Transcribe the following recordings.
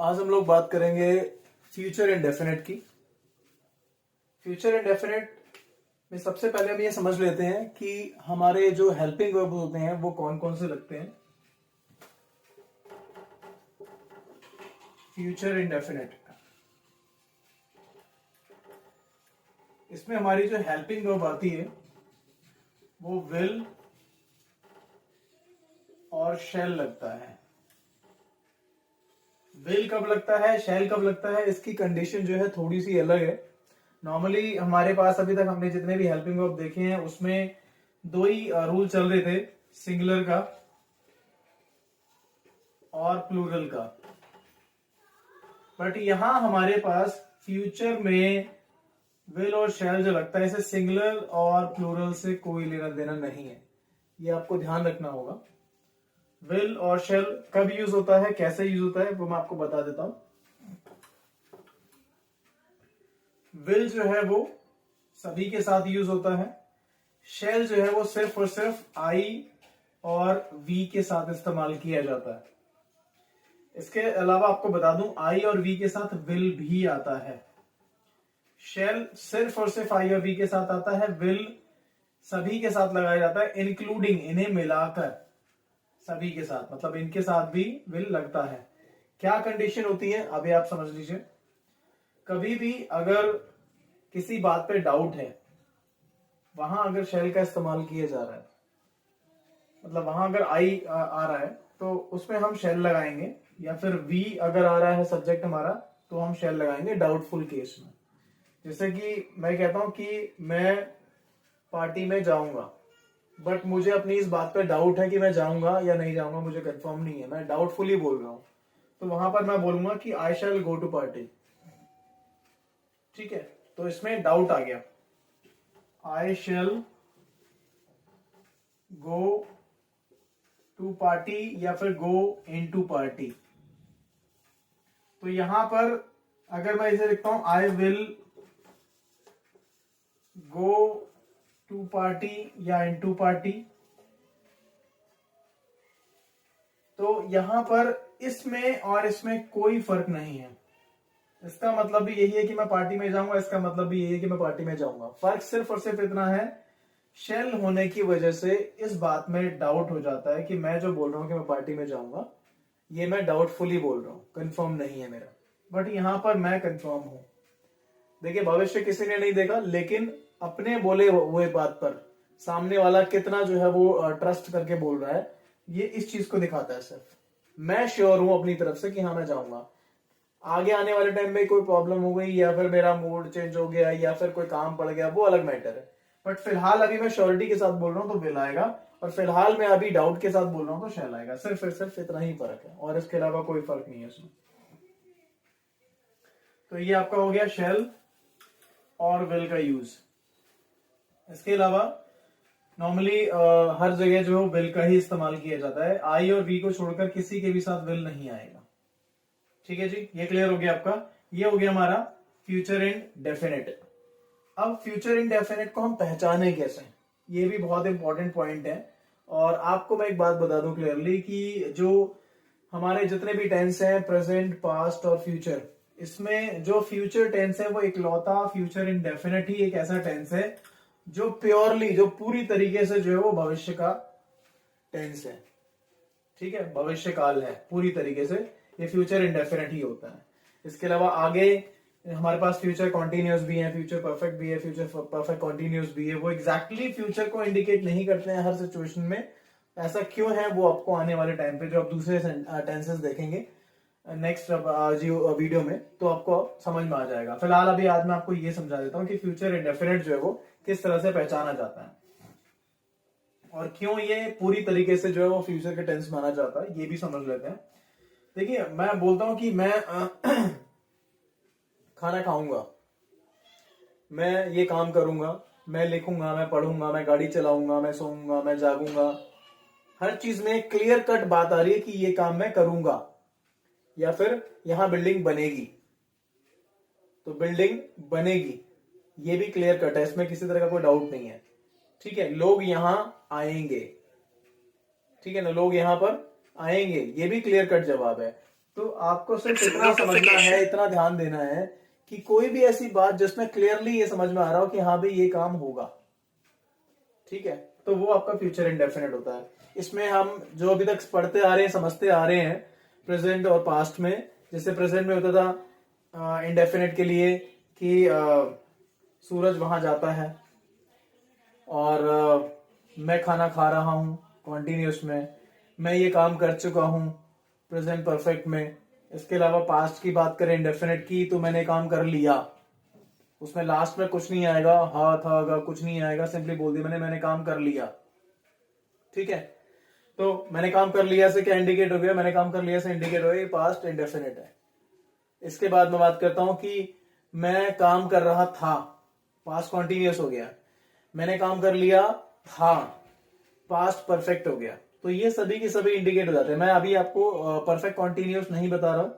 आज हम लोग बात करेंगे फ्यूचर इंडेफिनिट की। फ्यूचर इंडेफिनिट में सबसे पहले हम ये समझ लेते हैं कि हमारे जो हेल्पिंग वर्ब होते हैं वो कौन कौन से लगते हैं। फ्यूचर इंडेफिनिट, इसमें हमारी जो हेल्पिंग वर्ब आती है वो विल और शैल लगता है। विल कब लगता है, शैल कब लगता है, इसकी कंडीशन जो है थोड़ी सी अलग है। नॉर्मली हमारे पास अभी तक हमने जितने भी हेल्पिंग वर्ब देखे हैं उसमें दो ही रूल चल रहे थे, सिंगुलर का और प्लूरल का। बट यहां हमारे पास फ्यूचर में विल और शैल जो लगता है इसे सिंगुलर और प्लूरल से कोई लेना देना नहीं है, ये आपको ध्यान रखना होगा। विल और शैल कब यूज होता है, कैसे यूज होता है वो मैं आपको बता देता हूं। विल जो है वो सभी के साथ यूज होता है। शैल जो है वो सिर्फ और सिर्फ आई और वी के साथ इस्तेमाल किया जाता है। इसके अलावा आपको बता दूं आई और वी के साथ विल भी आता है। शैल सिर्फ और सिर्फ आई और वी के साथ आता है, विल सभी के साथ लगाया जाता है, इंक्लूडिंग इन्हें मिलाकर सभी के साथ, मतलब इनके साथ भी विल लगता है। क्या कंडीशन होती है अभी आप समझ लीजिए। कभी भी अगर किसी बात पे डाउट है, वहां अगर शैल का इस्तेमाल किया जा रहा है, मतलब वहां अगर आई आ रहा है तो उसमें हम शैल लगाएंगे, या फिर वी अगर आ रहा है सब्जेक्ट हमारा तो हम शैल लगाएंगे डाउटफुल केस में। जैसे कि मैं कहता हूं कि मैं पार्टी में जाऊंगा, बट मुझे अपनी इस बात पे डाउट है कि मैं जाऊंगा या नहीं जाऊंगा, मुझे कंफर्म नहीं है, मैं डाउटफुली बोल रहा हूं, तो वहां पर मैं बोलूंगा कि आई शैल गो टू पार्टी। ठीक है, तो इसमें डाउट आ गया, आई शैल गो टू पार्टी या फिर गो इन टू पार्टी। तो यहां पर अगर मैं इसे लिखता हूं I will go to party या इन टू पार्टी, तो यहां पर इसमें और इसमें कोई फर्क नहीं है। इसका मतलब भी यही है कि मैं पार्टी में जाऊंगा, इसका मतलब भी यही है कि मैं पार्टी में जाऊंगा। फर्क सिर्फ और सिर्फ इतना है, शेल होने की वजह से इस बात में डाउट हो जाता है कि मैं जो बोल रहा हूं कि मैं पार्टी में जाऊंगा, ये मैं डाउटफुली बोल रहा हूं, कंफर्म नहीं है मेरा। बट यहां पर मैं कंफर्म हूं। देखिए, भविष्य किसी ने नहीं देखा, लेकिन अपने बोले हुए बात पर सामने वाला कितना जो है वो ट्रस्ट करके बोल रहा है, ये इस चीज को दिखाता है। सिर्फ मैं श्योर हूं अपनी तरफ से कि हाँ मैं जाऊंगा। आगे आने वाले टाइम में कोई प्रॉब्लम हो गई या फिर मेरा मूड चेंज हो गया या फिर कोई काम पड़ गया, वो अलग मैटर है। बट फिलहाल अभी मैं श्योरिटी के साथ बोल रहा हूं तो विल आएगा, और फिलहाल मैं अभी डाउट के साथ बोल रहा हूं तो शैल आएगा। सिर्फ इतना ही फर्क है, और इसके अलावा कोई फर्क नहीं है इसमें। तो ये आपका हो गया शैल और विल का यूज। इसके अलावा नॉर्मली हर जगह जो विल का ही इस्तेमाल किया जाता है, आई और वी को छोड़कर किसी के भी साथ विल नहीं आएगा। ठीक है जी, ये क्लियर हो गया आपका। ये हो गया हमारा फ्यूचर इंडेफिनिट। अब फ्यूचर इंडेफिनिट को हम पहचाने कैसे, ये भी बहुत इंपॉर्टेंट पॉइंट है। और आपको मैं एक बात बता दूं क्लियरली कि जो हमारे जितने भी टेंस हैं, प्रेजेंट, पास्ट और फ्यूचर, इसमें जो फ्यूचर टेंस है वो इकलौता फ्यूचर इंडेफिनिट ही एक ऐसा टेंस है जो प्योरली, जो पूरी तरीके से जो है वो भविष्य का टेंस है। ठीक है, भविष्य काल है पूरी तरीके से, ये फ्यूचर इंडेफिनिट ही होता है। इसके अलावा आगे हमारे पास फ्यूचर कॉन्टिन्यूस भी है, फ्यूचर परफेक्ट भी है, फ्यूचर परफेक्ट कॉन्टिन्यूस भी है। वो एग्जैक्टली फ्यूचर को इंडिकेट नहीं करते हैं हर सिचुएशन में। ऐसा क्यों है वो आपको आने वाले टाइम पे, जो आप दूसरे टेंसेस देखेंगे नेक्स्ट वीडियो में, तो आपको समझ में आ जाएगा। फिलहाल अभी आज मैं आपको ये समझा देता हूँ कि फ्यूचर इंडेफिनिट जो है वो किस तरह से पहचाना जाता है और क्यों ये पूरी तरीके से जो है वो फ्यूचर के टेंस माना जाता है, ये भी समझ लेते हैं। देखिए, मैं बोलता हूं कि मैं खाना खाऊंगा, मैं ये काम करूंगा, मैं लिखूंगा, मैं पढ़ूंगा, मैं गाड़ी चलाऊंगा, मैं सोऊंगा, मैं जागूंगा। हर चीज में क्लियर कट बात आ रही है कि ये काम मैं करूंगा, या फिर यहां बिल्डिंग बनेगी तो बिल्डिंग बनेगी, ये भी क्लियर कट है, इसमें किसी तरह का कोई डाउट नहीं है। ठीक है, लोग यहां आएंगे, ठीक है ना, लोग यहां पर आएंगे, ये भी क्लियर कट जवाब है। तो आपको सिर्फ इतना समझना है, इतना ध्यान देना है कि कोई भी ऐसी बात जिसमें क्लियरली ये समझ में आ रहा हो कि हाँ भाई ये काम होगा, ठीक है, तो वो आपका फ्यूचर इंडेफिनिट होता है। इसमें हम जो अभी तक पढ़ते आ रहे हैं, समझते आ रहे हैं प्रेजेंट और पास्ट में, जैसे प्रेजेंट में होता था इंडेफिनिट के लिए कि सूरज वहां जाता है और मैं खाना खा रहा हूं कॉन्टिन्यूस में, मैं ये काम कर चुका हूं प्रेजेंट परफेक्ट में। इसके अलावा पास्ट की बात करें इंडेफिनिट की, तो मैंने काम कर लिया, उसमें लास्ट में कुछ नहीं आएगा, हा था गा कुछ नहीं आएगा, सिंपली बोल दिया मैंने काम कर लिया, ठीक है। तो मैंने काम कर लिया से क्या इंडिकेट हो गया, मैंने काम कर लिया से इंडिकेट हो गया पास्ट इंडेफिनिट है। इसके बाद मैं बात करता हूं कि मैं काम कर रहा था, पास्ट कॉन्टिन्यूस हो गया, मैंने काम कर लिया था, पास्ट परफेक्ट हो गया। तो ये सभी के सभी इंडिकेट हो जाते हैं। मैं अभी आपको परफेक्ट कॉन्टिन्यूस नहीं बता रहा हूं,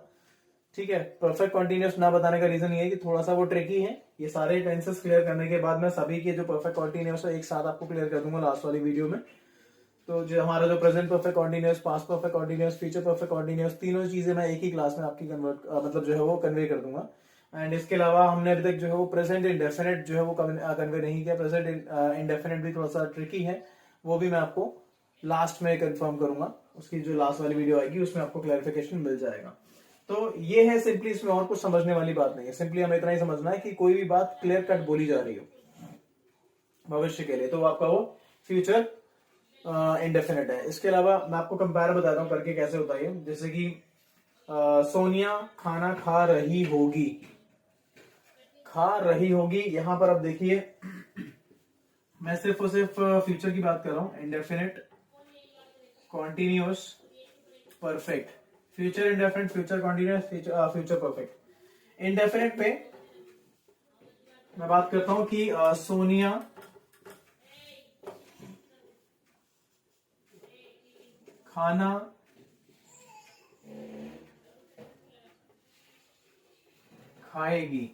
ठीक है। परफेक्ट कॉन्टिन्यूस ना बताने का रीजन ये है कि थोड़ा सा वो ट्रिकी है। ये सारे टेंसेस क्लियर करने के बाद मैं सभी के जो परफेक्ट कॉन्टिन्यूस है एक साथ आपको क्लियर कर दूंगा लास्ट वाली वीडियो में। तो जो हमारा जो present perfect continuous, past perfect continuous, future perfect continuous, तीनों चीजें मैं एक ही क्लास में आपकी मतलब जो है वो कन्वे कर दूंगा। एंड इसके अलावा हमने अभी तक जो है वो प्रेजेंट इंडेफिनिट जो है वो कन्वे नहीं किया। प्रेजेंट इंडेफिनिट भी थोड़ा सा ट्रिकी है, वो भी मैं आपको लास्ट में कंफर्म करूंगा। उसकी जो लास्ट वाली वीडियो आएगी उसमें आपको क्लैरिफिकेशन मिल जाएगा। तो ये है सिंपली, इसमें और कुछ समझने वाली बात नहीं है। सिंपली हमें इतना ही समझना है कि कोई भी बात क्लियर कट बोली जा रही हो भविष्य के लिए, तो आपका वो फ्यूचर इंडेफिनिट है। इसके अलावा मैं आपको कंपेयर बताता हूं करके कैसे होता है। जैसे कि सोनिया खाना खा रही होगी, खा रही होगी, यहां पर अब देखिए मैं सिर्फ और सिर्फ फ्यूचर की बात कर रहा हूं। Indefinite, continuous, perfect, future indefinite, future continuous, future perfect. Indefinite पे मैं बात करता हूं कि सोनिया खाना खाएगी।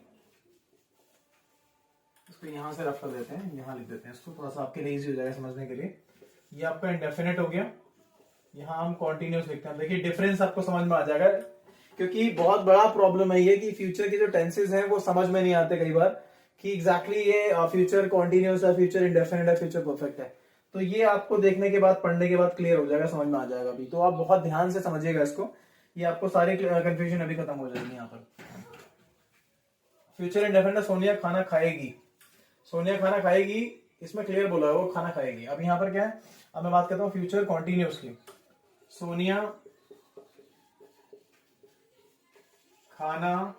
इसको यहां से रफ कर देते हैं, यहां लिख देते हैं इसको, थोड़ा सा आपके लिए इजी हो जाएगा समझने के लिए। ये आपका इंडेफिनिट हो गया, यहां हम कॉन्टिन्यूस लिखते हैं। देखिए डिफरेंस आपको समझ में आ जाएगा, क्योंकि बहुत बड़ा प्रॉब्लम है ये कि फ्यूचर के जो टेंसेस हैं वो समझ में नहीं आते कई बार कि एग्जैक्टली ये फ्यूचर कॉन्टिन्यूस है, फ्यूचर इंडेफिनिट है, फ्यूचर परफेक्ट है। तो ये आपको देखने के बाद, पढ़ने के बाद क्लियर हो जाएगा, समझ में आ जाएगा अभी। तो आप बहुत ध्यान से समझिएगा इसको, ये आपको सारी कंफ्यूजन अभी खत्म हो जाएगी। यहाँ पर फ्यूचर इंडेफिनिट, सोनिया खाना खाएगी, सोनिया खाना खाएगी, इसमें क्लियर बोला है वो खाना खाएगी। अब यहाँ पर क्या है, अब मैं बात करता हूँ फ्यूचर कॉन्टिन्यूस की। सोनिया खाना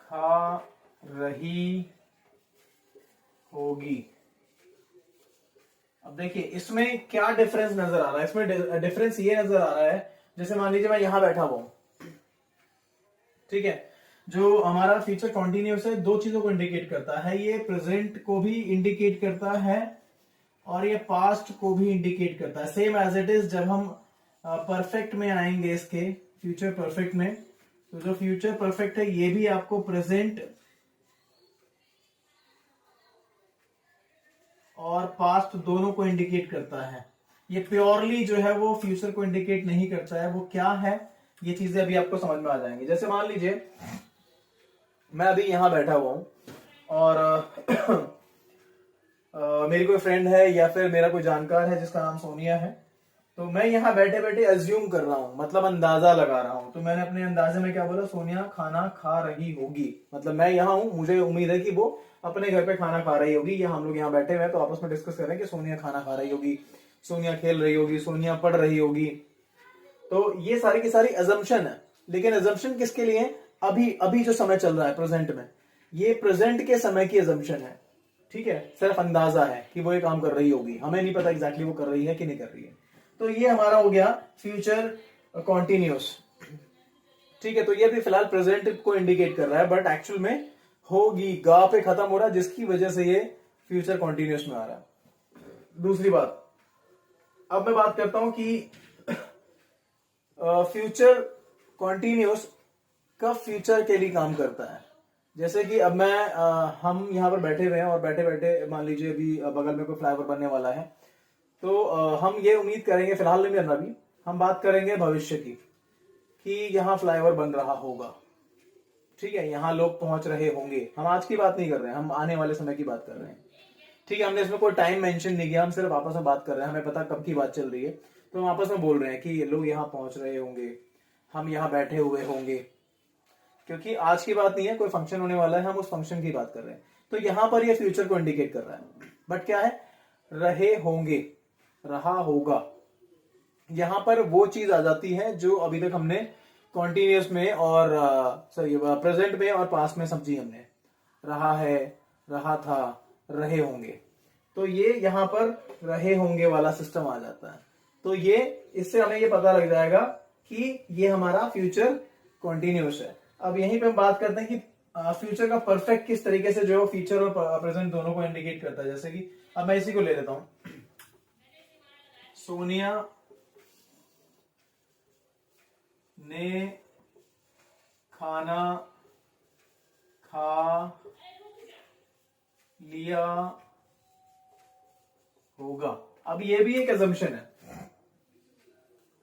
खा रही होगी। अब देखिए इसमें क्या डिफरेंस नजर आ रहा है, इसमें डिफरेंस ये नजर आ रहा है, जैसे मान लीजिए मैं यहां बैठा हुआ हूं, ठीक है। जो हमारा फ्यूचर कॉन्टिन्यूस है दो चीजों को इंडिकेट करता है, ये प्रेजेंट को भी इंडिकेट करता है और ये पास्ट को भी इंडिकेट करता है। सेम एज इट इज जब हम परफेक्ट में आएंगे, इसके फ्यूचर परफेक्ट में, तो जो फ्यूचर परफेक्ट है ये भी आपको प्रेजेंट और पास्ट दोनों को इंडिकेट करता है। ये प्योरली जो है वो फ्यूचर को इंडिकेट नहीं करता है। वो क्या है, ये चीजें अभी आपको समझ में आ जाएंगी। जैसे मान लीजिए मैं अभी यहां बैठा हुआ हूं और मेरी कोई फ्रेंड है या फिर मेरा कोई जानकार है जिसका नाम सोनिया है, तो मैं यहाँ बैठे बैठे अज्यूम कर रहा हूँ, मतलब अंदाजा लगा रहा हूँ। तो मैंने अपने अंदाजे में क्या बोला, सोनिया खाना खा रही होगी। मतलब मैं यहाँ हूँ, मुझे उम्मीद है कि वो अपने घर पे खाना खा रही होगी, या हम लोग यहाँ बैठे हुए हैं तो आपस में डिस्कस कर रहे हैं कि सोनिया खाना खा रही होगी, सोनिया खेल रही होगी, सोनिया पढ़ रही होगी। तो ये सारी की सारी अजम्पशन है, लेकिन अजम्पशन किसके लिए, अभी अभी जो समय चल रहा है प्रेजेंट में, ये प्रेजेंट के समय की अजम्पशन है, ठीक है। सिर्फ अंदाजा है कि वो ये काम कर रही होगी, हमें नहीं पता एग्जैक्टली वो कर रही है कि नहीं कर रही है। तो ये हमारा हो गया फ्यूचर कॉन्टिन्यूस, ठीक है। तो ये भी फिलहाल प्रेजेंट को इंडिकेट कर रहा है, बट एक्चुअल में होगी गा पे खत्म हो रहा है, जिसकी वजह से ये फ्यूचर कॉन्टिन्यूस में आ रहा है। दूसरी बात, अब मैं बात करता हूं कि फ्यूचर कॉन्टिन्यूस कब फ्यूचर के लिए काम करता है। जैसे कि अब हम यहाँ पर बैठे हुए हैं और बैठे बैठे मान लीजिए अभी बगल में कोई फ्लाईओवर बनने वाला है, तो हम ये उम्मीद करेंगे, फिलहाल नहीं करना, भी हम बात करेंगे भविष्य की, कि यहाँ फ्लाईओवर बन रहा होगा, ठीक है, यहाँ लोग पहुंच रहे होंगे। हम आज की बात नहीं कर रहे हैं, हम आने वाले समय की बात कर रहे हैं, ठीक है। हमने इसमें कोई टाइम मेंशन नहीं किया, हम सिर्फ आपस में बात कर रहे हैं, हमें पता कब की बात चल रही है, तो हम आपस में बोल रहे हैं कि लोग यहाँ पहुंच रहे होंगे, हम यहाँ बैठे हुए होंगे, क्योंकि आज की बात नहीं है, कोई फंक्शन होने वाला है, हम उस फंक्शन की बात कर रहे हैं। तो यहाँ पर ये फ्यूचर को इंडिकेट कर रहा है, बट क्या है, रहे होंगे, रहा होगा। यहां पर वो चीज आ जाती है जो अभी तक हमने कॉन्टिन्यूस में और सॉरी प्रेजेंट में और पास्ट में समझी हमने, रहा है, रहा था, रहे होंगे। तो ये यहां पर रहे होंगे वाला सिस्टम आ जाता है। तो ये इससे हमें ये पता लग जाएगा कि ये हमारा फ्यूचर कॉन्टिन्यूस है। अब यहीं पे हम बात करते हैं कि फ्यूचर का परफेक्ट किस तरीके से जो फ्यूचर और प्रेजेंट दोनों को इंडिकेट करता है। जैसे कि अब मैं इसी को ले लेता हूं, सोनिया ने खाना खा लिया होगा। अब ये भी एक अजम्पशन है,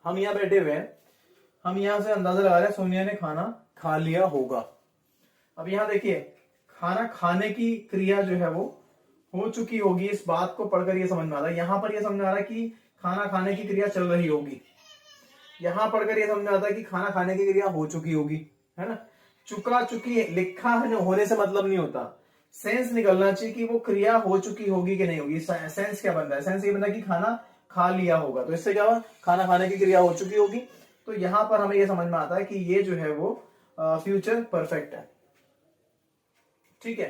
हम यहां बैठे हुए हैं, हम यहां से अंदाजा लगा रहे हैं सोनिया ने खाना खा लिया होगा। अब यहां देखिए, खाना खाने की क्रिया जो है वो हो चुकी होगी, इस बात को पढ़कर ये समझ में आ रहा है। यहां पर ये समझ में आ रहा है कि खाना खाने की क्रिया चल रही होगी, यहां पढ़कर ये समझ में आता है कि खाना खाने की क्रिया हो चुकी होगी, है ना। चुका चुकी लिखा होने से मतलब नहीं होता, सेंस निकलना चाहिए कि वो क्रिया हो चुकी होगी कि नहीं होगी। सेंस क्या बन रहा है, सेंस ये बन रहा है कि खाना खा लिया होगा, तो इससे क्या हुआ, खाना खाने की क्रिया हो चुकी होगी। तो यहां पर हमें ये समझ में आता है कि ये जो है वो फ्यूचर परफेक्ट है, ठीक है।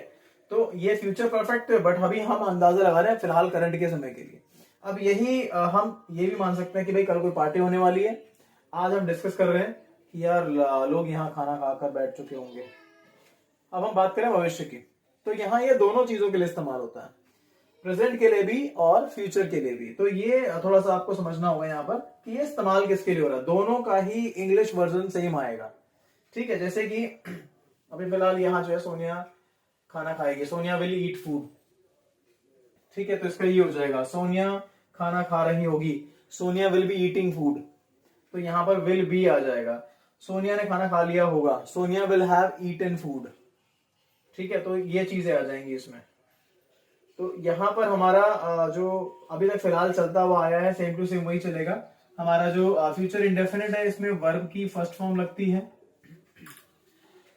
तो ये फ्यूचर परफेक्ट है, बट अभी हम अंदाजा लगा रहे हैं फिलहाल करंट के समय के लिए। अब यही हम ये भी मान सकते हैं कि भाई कल कोई पार्टी होने वाली है, आज हम डिस्कस कर रहे हैं कि यार लोग यहाँ खाना खाकर बैठ चुके होंगे। अब हम बात करें भविष्य की, तो यहाँ ये दोनों चीजों के लिए इस्तेमाल होता है, प्रेजेंट के लिए भी और फ्यूचर के लिए भी। तो ये थोड़ा सा आपको समझना होगा यहाँ पर कि ये इस्तेमाल किसके लिए हो रहा है। दोनों का ही इंग्लिश वर्जन सेम आएगा, ठीक है। जैसे कि अभी फिलहाल यहाँ जो है सोनिया खाना खाएगी, सोनिया विल ईट फूड, ठीक है। तो इसका ये हो जाएगा, सोनिया खाना खा रही होगी, Sonia will be eating food, तो यहां पर विल बी आ जाएगा। सोनिया ने खाना खा लिया होगा, Sonia will have eaten food, ठीक है। तो ये चीजें आ जाएंगी इसमें। तो यहां पर हमारा जो अभी तक फिलहाल चलता हुआ आया है सेम टू सेम वही चलेगा। हमारा जो फ्यूचर इंडेफिनिट है इसमें वर्ब की फर्स्ट फॉर्म लगती है।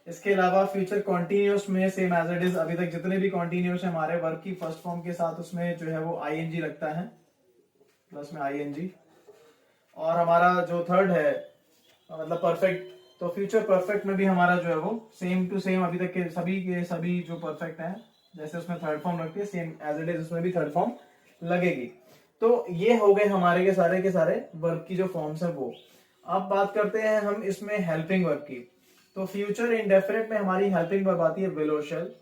इसके अलावा फ्यूचर कॉन्टिन्यूस में सेम एज इट इज, अभी तक जितने भी कॉन्टिन्यूस है हमारे, वर्ब की फर्स्ट फॉर्म के साथ उसमें जो है वो आईएनजी लगता है, प्लस में आईएनजी। और हमारा जो थर्ड है मतलब परफेक्ट, तो फ्यूचर परफेक्ट में भी हमारा जो है वो सेम टू सेम अभी तक के सभी जो परफेक्ट है, जैसे उसमें थर्ड फॉर्म लगती है सेम एज इट इज उसमें भी थर्ड फॉर्म लगेगी। तो ये हो गए हमारे के सारे वर्ब की जो फॉर्म्स है वो। अब बात करते हैं हम इसमें हेल्पिंग वर्ब की। तो फ्यूचर इंडेफिनिट में हमारी हेल्पिंग वर्ब आती है विल और शैल।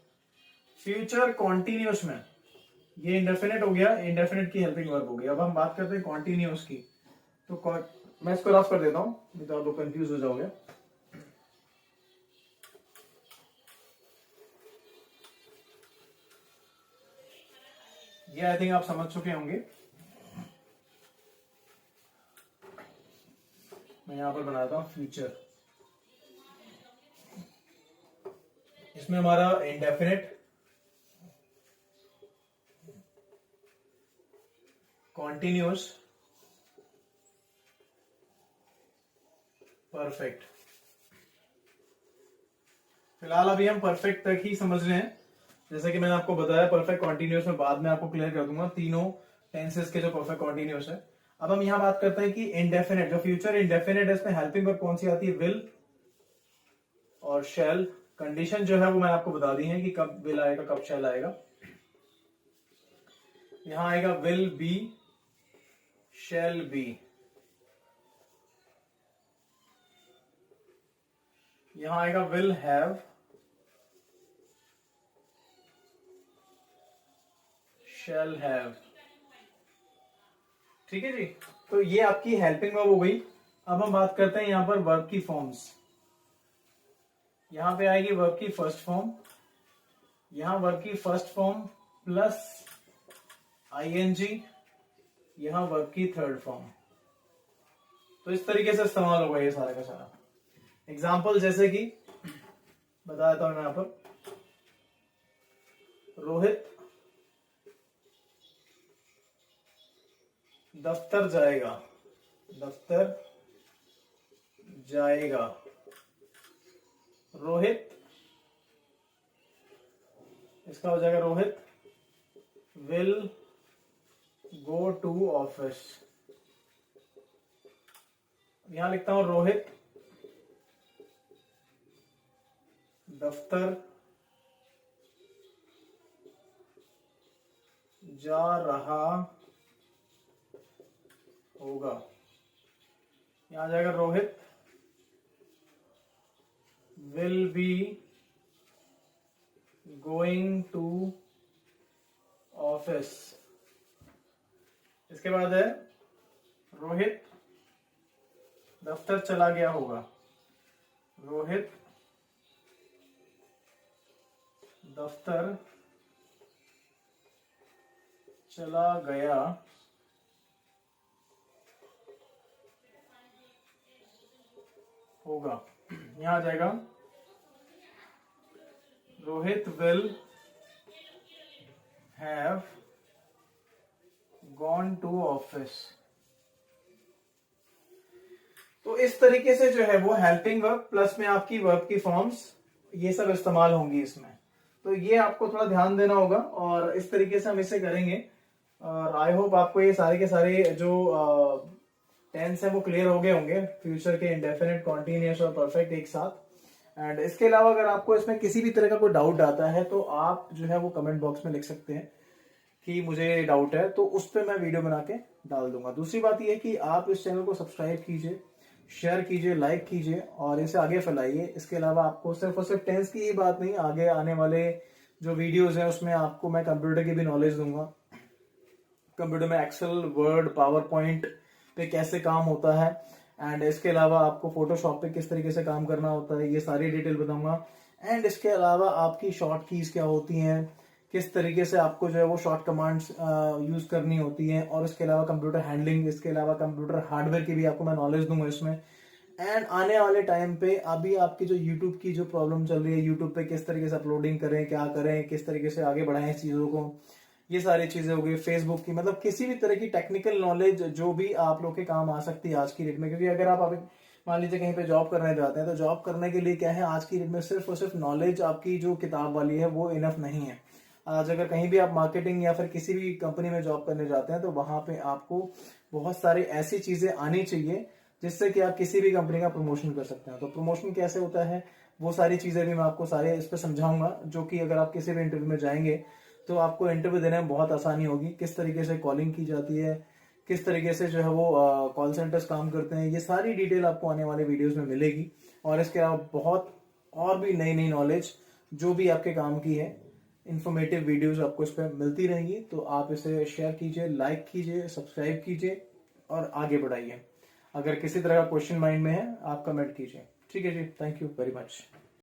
फ्यूचर कॉन्टिन्यूस में ये इंडेफिनिट हो गया, इंडेफिनिट की हेल्पिंग वर्ब हो गई। अब हम बात करते हैं कॉन्टिन्यूस की, तो मैं इसको रफ कर देता हूं, नहीं तो आप लोग कंफ्यूज हो जाओगे। ये आई थिंक आप समझ चुके होंगे। मैं यहां पर बनाता हूं फ्यूचर, इसमें हमारा इंडेफिनिट, कॉन्टिन्यूस, परफेक्ट। फिलहाल अभी हम परफेक्ट तक ही समझ रहे हैं। जैसे कि मैंने आपको बताया परफेक्ट कॉन्टिन्यूस में बाद में आपको क्लियर कर दूंगा तीनों टेंसेस के जो परफेक्ट कॉन्टिन्यूस है। अब हम यहां बात करते हैं कि इंडेफिनिट, जो फ्यूचर इंडेफिनिट है इसमें हेल्पिंग वर्ब कौन सी आती है, विल और शैल। कंडीशन जो है वो मैं आपको बता दी है कि कब विल आएगा कब शैल आएगा। यहां आएगा विल बी, शैल बी, यहां आएगा विल हैव, शैल हैव, ठीक है जी। तो ये आपकी हेल्पिंग वर्ब हो गई। अब हम बात करते हैं यहां पर वर्ब की फॉर्म्स। यहां पे आएगी वर्ब की फर्स्ट फॉर्म, यहां वर्ब की फर्स्ट फॉर्म प्लस आईएनजी, यहां वर्ब की थर्ड फॉर्म। तो इस तरीके से इस्तेमाल होगा ये सारा का सारा। एग्जाम्पल जैसे कि बता देता हूं मैं यहां पर, रोहित दफ्तर जाएगा, दफ्तर जाएगा। रोहित, इसका हो जाएगा Rohit will go to office. यहां लिखता हूं रोहित दफ्तर जा रहा होगा। यहां आ जाएगा Rohit will be going to office. इसके बाद है रोहित दफ्तर चला गया होगा। रोहित दफ्तर चला गया होगा। यहां आ जाएगा Rohit will have gone to office. तो इस तरीके से जो है वो हेल्पिंग वर्ब प्लस में आपकी वर्ब की फॉर्म्स ये सब इस्तेमाल होंगी इसमें। तो ये आपको थोड़ा ध्यान देना होगा और इस तरीके से हम इसे करेंगे। और आई होप आपको ये सारे के सारे जो टेंस है वो क्लियर हो गए होंगे, फ्यूचर के, इंडेफिनिट, कॉन्टिन्यूअस और परफेक्ट एक साथ। एंड इसके अलावा अगर आपको इसमें किसी भी तरह का कोई डाउट आता है तो आप जो है वो कमेंट बॉक्स में लिख सकते हैं कि मुझे डाउट है, तो उस पर मैं वीडियो बना के डाल दूंगा। दूसरी बात यह कि आप इस चैनल को सब्सक्राइब कीजिए, शेयर कीजिए, लाइक कीजिए और इसे आगे फैलाइए। इसके अलावा आपको सिर्फ और सिर्फ टेंस की ही बात नहीं, आगे आने वाले जो वीडियोज हैं उसमें आपको मैं कंप्यूटर की भी नॉलेज दूंगा। कंप्यूटर में एक्सेल, वर्ड, पावर पॉइंट पे कैसे काम होता है एंड इसके अलावा आपको फोटोशॉप पे किस तरीके से काम करना होता है, ये सारी डिटेल बताऊंगा। एंड इसके अलावा आपकी शॉर्ट कीज क्या होती हैं, किस तरीके से आपको जो है वो शॉर्ट कमांड्स यूज करनी होती हैं, और इसके अलावा कंप्यूटर हैंडलिंग, इसके अलावा कंप्यूटर हार्डवेयर की भी आपको मैं नॉलेज दूंगा इसमें। एंड आने वाले टाइम पे अभी आपकी जो यूट्यूब की जो प्रॉब्लम चल रही है, यूट्यूब पे किस तरीके से अपलोडिंग करें, क्या करें, किस तरीके से आगे बढ़ाएं इस चीजों को, ये सारी चीजें हो गई। फेसबुक की, मतलब किसी भी तरह की टेक्निकल नॉलेज जो भी आप लोग के काम आ सकती है आज की डेट में। क्योंकि अगर आप अभी मान लीजिए कहीं पे जॉब करने जाते हैं तो जॉब करने के लिए क्या है, आज की डेट में सिर्फ और सिर्फ नॉलेज आपकी जो किताब वाली है वो इनफ नहीं है। आज अगर कहीं भी आप मार्केटिंग या फिर किसी भी कंपनी में जॉब करने जाते हैं तो वहां पे आपको बहुत सारी ऐसी चीजें आनी चाहिए जिससे कि आप किसी भी कंपनी का प्रमोशन कर सकते हैं। तो प्रमोशन कैसे होता है वो सारी चीजें भी मैं आपको सारे इस पर समझाऊंगा, जो कि अगर आप किसी भी इंटरव्यू में जाएंगे तो आपको इंटरव्यू देने में बहुत आसानी होगी। किस तरीके से कॉलिंग की जाती है, किस तरीके से जो है वो कॉल सेंटर्स काम करते हैं, ये सारी डिटेल आपको आने वाले वीडियोस में मिलेगी। और इसके अलावा बहुत और भी नई नई नॉलेज जो भी आपके काम की है, इंफॉर्मेटिव वीडियोस आपको इस पर मिलती रहेंगी। तो आप इसे शेयर कीजिए, लाइक कीजिए, सब्सक्राइब कीजिए और आगे बढ़ाइए। अगर किसी तरह का क्वेश्चन माइंड में है आप कमेंट कीजिए। ठीक है जी, थैंक यू वेरी मच।